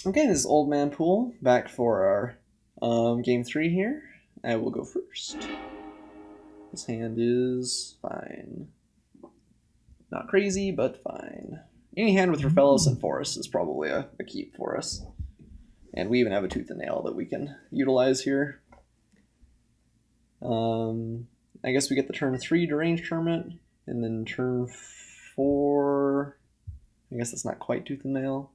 Okay, this is Oldmanpoole back for our game 3 here. I will go first. This hand is fine. Not crazy, but fine. Any hand with Raphaelos and Forest is probably a keep for us. And we even have a Tooth and Nail that we can utilize here. I guess we get the turn 3 Deranged Hermit, and then turn 4... I guess that's not quite Tooth and Nail.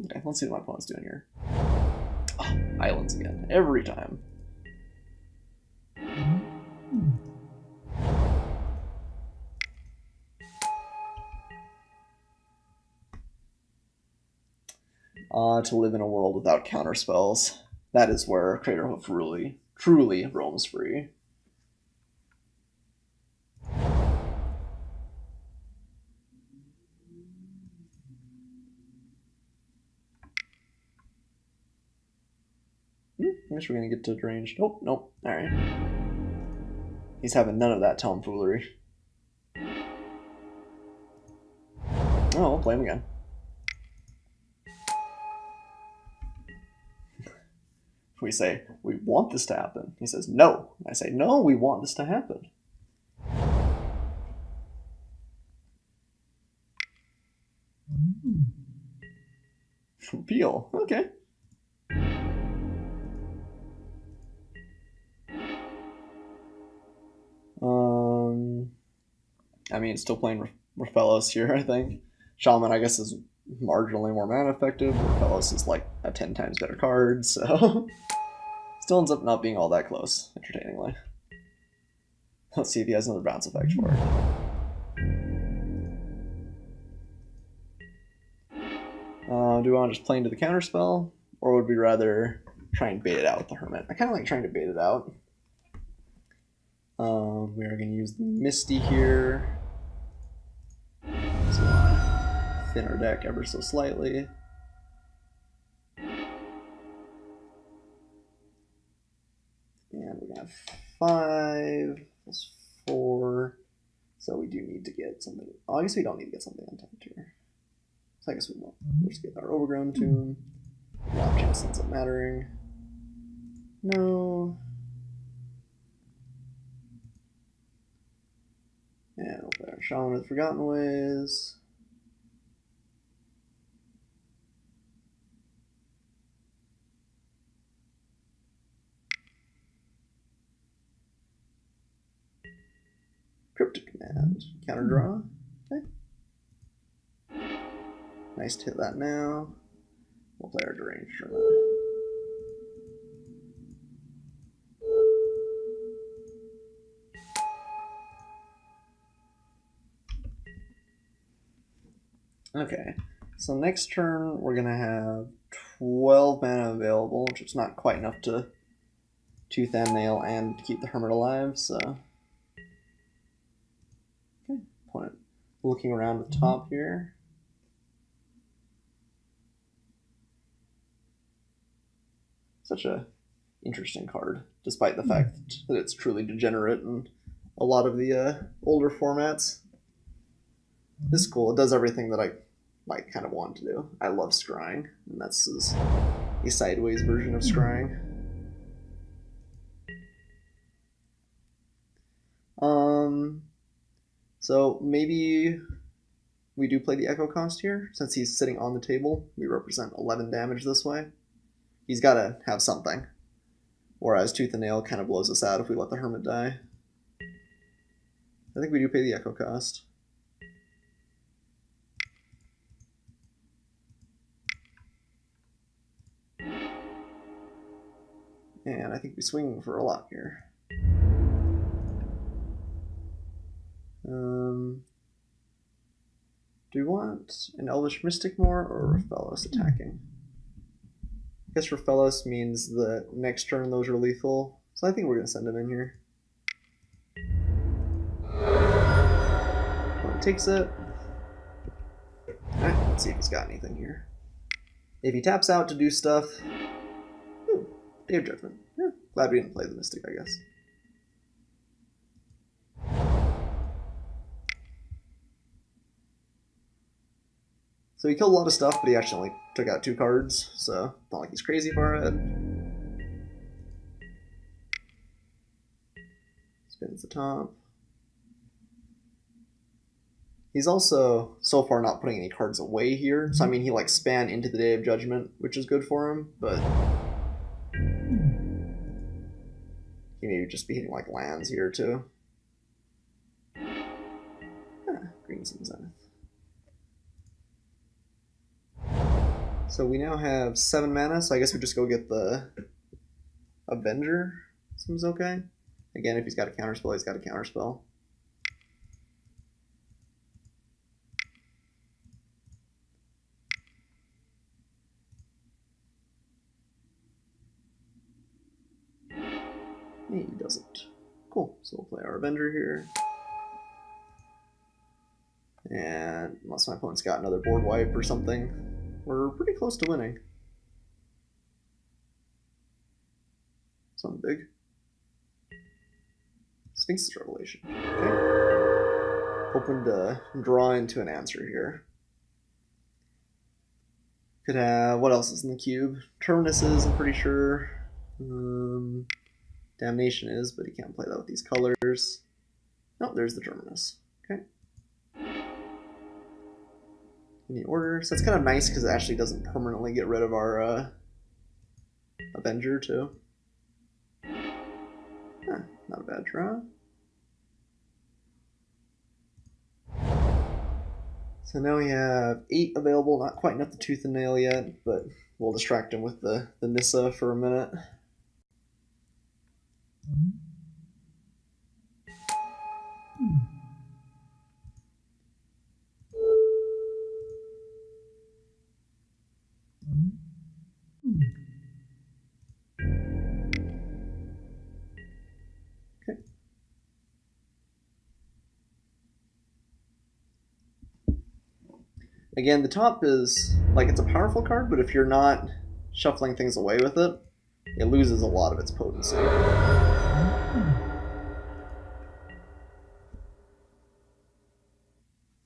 Okay, let's see what my opponent's doing here. Oh, islands again, every time. To live in a world without counterspells. That is where Craterhoof really, truly roams free. I guess we're gonna get to deranged. Nope, nope. Alright. He's having none of that tomfoolery. Oh, we'll play him again. We say, we want this to happen. He says, no. I say, no, we want this to happen. Peel. Okay. I mean, still playing Raphaelos here, I think. Shaman, I guess, is marginally more mana effective. Raphaelos is like a 10 times better card, so... Still ends up not being all that close, entertainingly. Let's see if he has another bounce effect for it. Do we want to just play into the counterspell? Or would we rather try and bait it out with the Hermit? I kind of like trying to bait it out. We are going to use the Misty here. So thin our deck ever so slightly. And we're going to have 5 plus 4. So we do need to get something. Oh, I guess we don't need to get something untapped here. So I guess we won't. We'll just get our Overgrown Tomb. The off chance ends up mattering. No. And we'll play our Shaman with Forgotten Ways. Cryptic Command. Counter draw. Okay. Nice to hit that now. We'll play our Deranged Hermit. Okay, so next turn we're gonna have 12 mana available, which is not quite enough to Tooth and Nail and keep the Hermit alive, so... Okay, opponent looking around the top here. Such a interesting card, despite the fact that it's truly degenerate in a lot of the older formats. This is cool. It does everything that I like kind of want to do. I love scrying, and that's a sideways version of scrying. So maybe we do play the Echo Cost here. Since he's sitting on the table, we represent 11 damage this way. He's got to have something. Whereas Tooth and Nail kind of blows us out if we let the Hermit die. I think we do pay the Echo Cost. And I think we swing for a lot here. Do we want an Elvish Mystic more or Raphaelos attacking? I guess Raphaelos means that next turn those are lethal, so I think we're going to send him in here. Opponent takes it. Alright, let's see if he's got anything here. If he taps out to do stuff... Day of Judgment. Yeah, glad we didn't play the Mystic, I guess. So he killed a lot of stuff, but he actually only took out 2 cards, so not like he's crazy far ahead. Spins the top. He's also, so far, not putting any cards away here. So, I mean, he, like, span into the Day of Judgment, which is good for him, but he may just be hitting, like, lands here, too. Green Sun Zenith. So we now have 7 mana, so I guess we just go get the Avenger. Seems okay. Again, if he's got a counterspell, he's got a counterspell. He doesn't. Cool, so we'll play our Avenger here. And unless my opponent's got another board wipe or something, we're pretty close to winning. Something big. Sphinx's Revelation. Okay. Hoping to draw into an answer here. Could have, what else is in the cube? Terminus is, I'm pretty sure. Damnation is, but he can't play that with these colors. Oh, there's the Terminus. Okay. Any order? So that's kind of nice because it actually doesn't permanently get rid of our Avenger, too. Not a bad draw. So now we have 8 available, not quite enough to tooth and nail yet, but we'll distract him with the Nissa for a minute. Okay. Again, the top is, like, it's a powerful card, but if you're not shuffling things away with it, it loses a lot of its potency.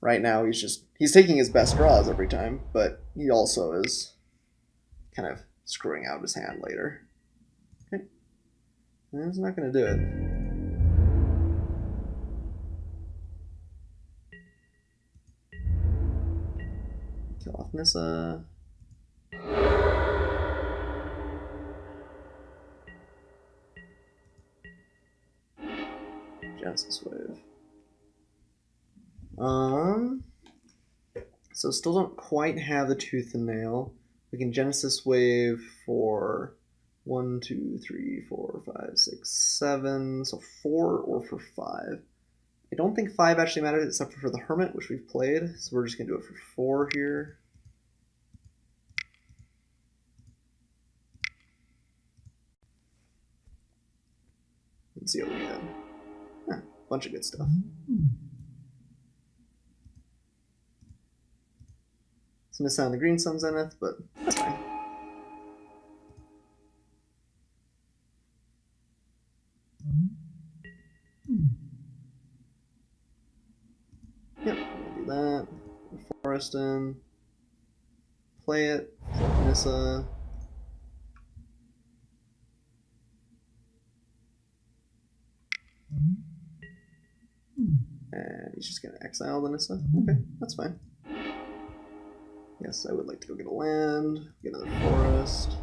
Right now, he's taking his best draws every time, but he also is kind of screwing out his hand later. Okay. That's not going to do it. Kill off Nissa. Genesis Wave. So still don't quite have the Tooth and Nail. We can Genesis Wave for 1, 2, 3, 4, 5, 6, 7. So 4 or for 5. I don't think 5 actually matters except for the Hermit, which we've played. So we're just going to do it for 4 here. Let's see what we get. Bunch of good stuff. It's going to sound the Green Sun Zenith, but that's fine. Yep, we'll do that. Forest in. Play it. Nissa. And he's just going to exile the Nissa. Okay, that's fine. Yes, I would like to go get a land, get another forest.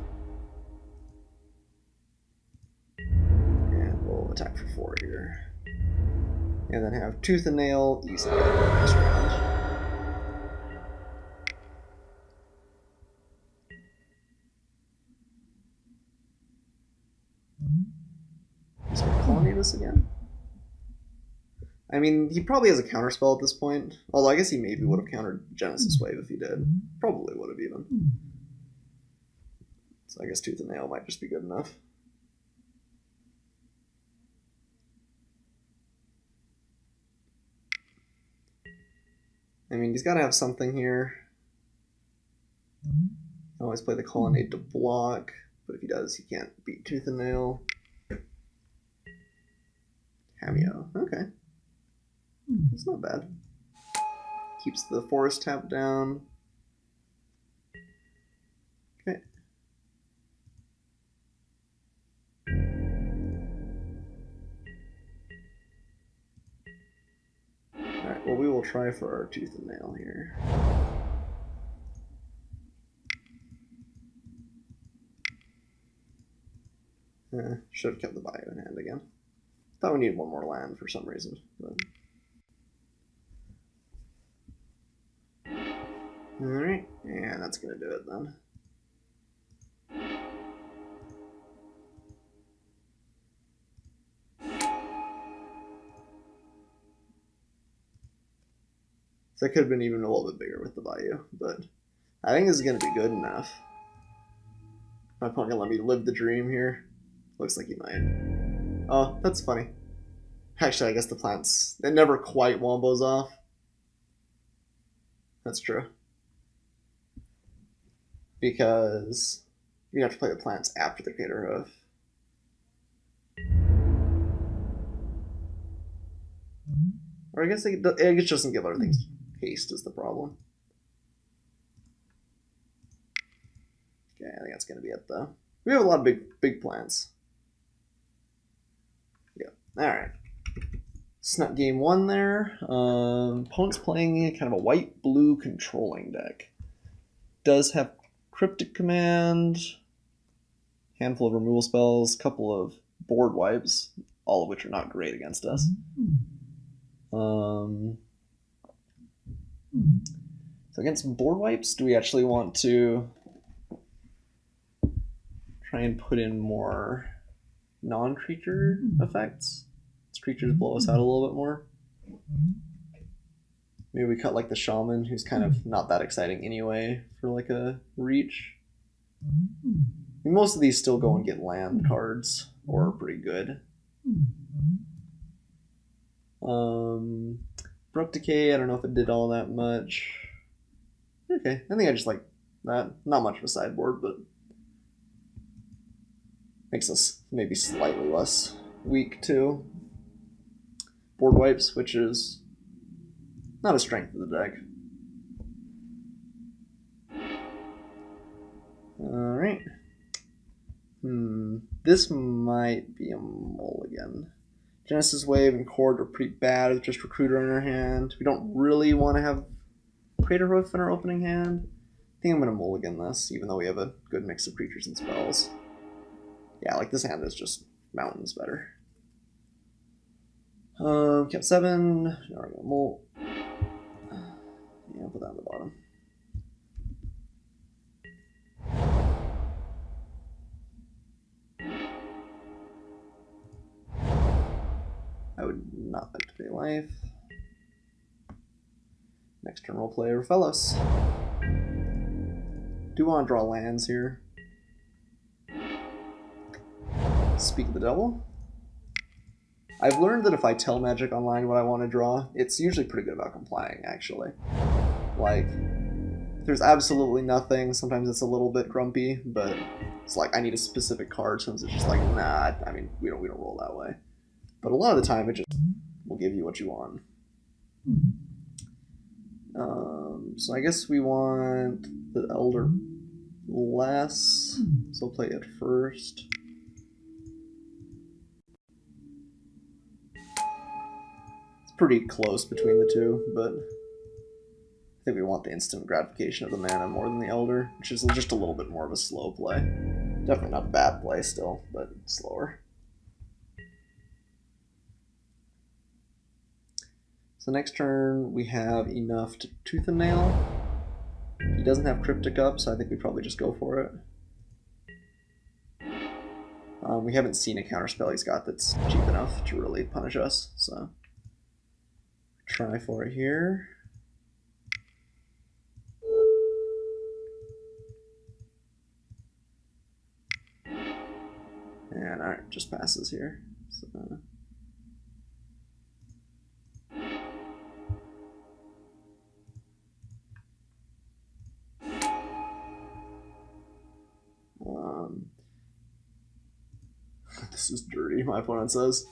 And we'll attack for 4 here. And then have Tooth and Nail easily next round. He's going to colonnade this again. I mean, he probably has a counterspell at this point. Although I guess he maybe would have countered Genesis Wave if he did. Probably would have even. So I guess Tooth and Nail might just be good enough. I mean, he's got to have something here. I always play the Colonnade to block, but if he does, he can't beat Tooth and Nail. Cameo. Okay. That's not bad. Keeps the forest tapped down. Okay. Alright, well we will try for our tooth and nail here. Should have kept the bio in hand again. Thought we needed one more land for some reason. But... Alright, and that's gonna do it then. So that could have been even a little bit bigger with the bayou, but I think this is gonna be good enough. My opponent gonna let me live the dream here. Looks like he might. Oh, that's funny. Actually, I guess the plants, it never quite wombos off. That's true. Because you have to play the plants after the Crater Hoof. Or I guess it just doesn't give other things haste is the problem. Okay, I think that's going to be it though. We have a lot of big plants. Yeah, alright. Snap game 1 there. Opponent's playing kind of a white-blue controlling deck. Does have Cryptic Command, handful of removal spells, couple of board wipes, all of which are not great against us. So against board wipes, do we actually want to try and put in more non-creature effects? As creatures blow us out a little bit more. Maybe we cut like the shaman, who's kind of not that exciting anyway, for like a reach. I mean, most of these still go and get land cards, or are pretty good. Abrupt Decay, I don't know if it did all that much. Okay, I think I just like that. Not much of a sideboard, but makes us maybe slightly less weak too. Board wipes, which is not a strength of the deck. Alright. This might be a mulligan. Genesis Wave and Chord are pretty bad with just Recruiter in our hand. We don't really want to have Crater Hoof in our opening hand. I think I'm going to mulligan this, even though we have a good mix of creatures and spells. Yeah, like this hand is just mountains better. Kept 7. Now we're going to mull. Yeah, I'll put that on the bottom. I would not like to pay life. Next turn we'll play Rofellos. Do want to draw lands here. Speak of the Devil. I've learned that if I tell Magic Online what I want to draw, it's usually pretty good about complying, actually. Like, if there's absolutely nothing, sometimes it's a little bit grumpy, but it's like, I need a specific card, sometimes it's just like, nah, I mean, we don't roll that way. But a lot of the time, it just will give you what you want. So I guess we want the Elder less, so we'll play it first. It's pretty close between the two, but I think we want the instant gratification of the mana more than the Elder, which is just a little bit more of a slow play. Definitely not a bad play still, but slower. So next turn we have enough to Tooth and Nail. He doesn't have Cryptic up, so I think we probably just go for it. We haven't seen a counterspell he's got that's cheap enough to really punish us, so try for it here. And alright, just passes here. So, this is dirty, my opponent says.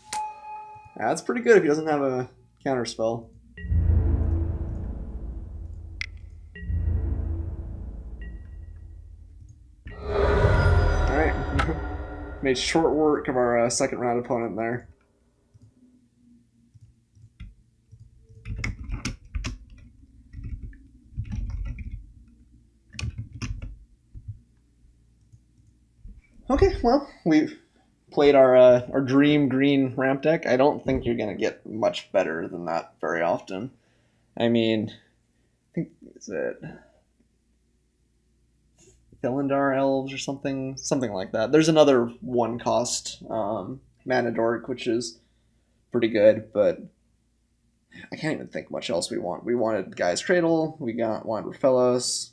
That's pretty good if he doesn't have a counterspell. Made short work of our second round opponent there. Okay, well, we've played our dream green ramp deck. I don't think you're gonna get much better than that very often. I mean, I think is it Philindar elves or something like that. There's another one cost mana dork which is pretty good, but I can't even think much else we want. We wanted Guy's Cradle, we wanted Rafellos,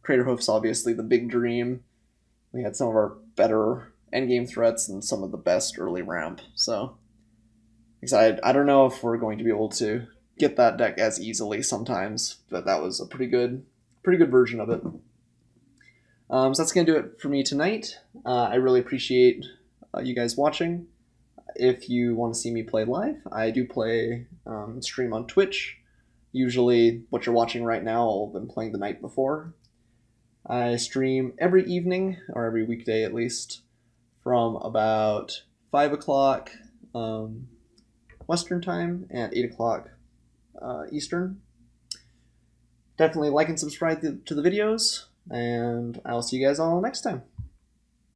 Craterhoof's obviously the big dream. We had some of our better endgame threats and some of the best early ramp. So excited. I don't know if we're going to be able to get that deck as easily sometimes, but that was a pretty good version of it. So that's gonna do it for me tonight. I really appreciate you guys watching. If you want to see me play live, I do play stream on Twitch. Usually, what you're watching right now, I've been playing the night before. I stream every evening, or every weekday at least, from about 5 o'clock Western time and 8 o'clock Eastern. Definitely like and subscribe to the videos, and I'll see you guys all next time.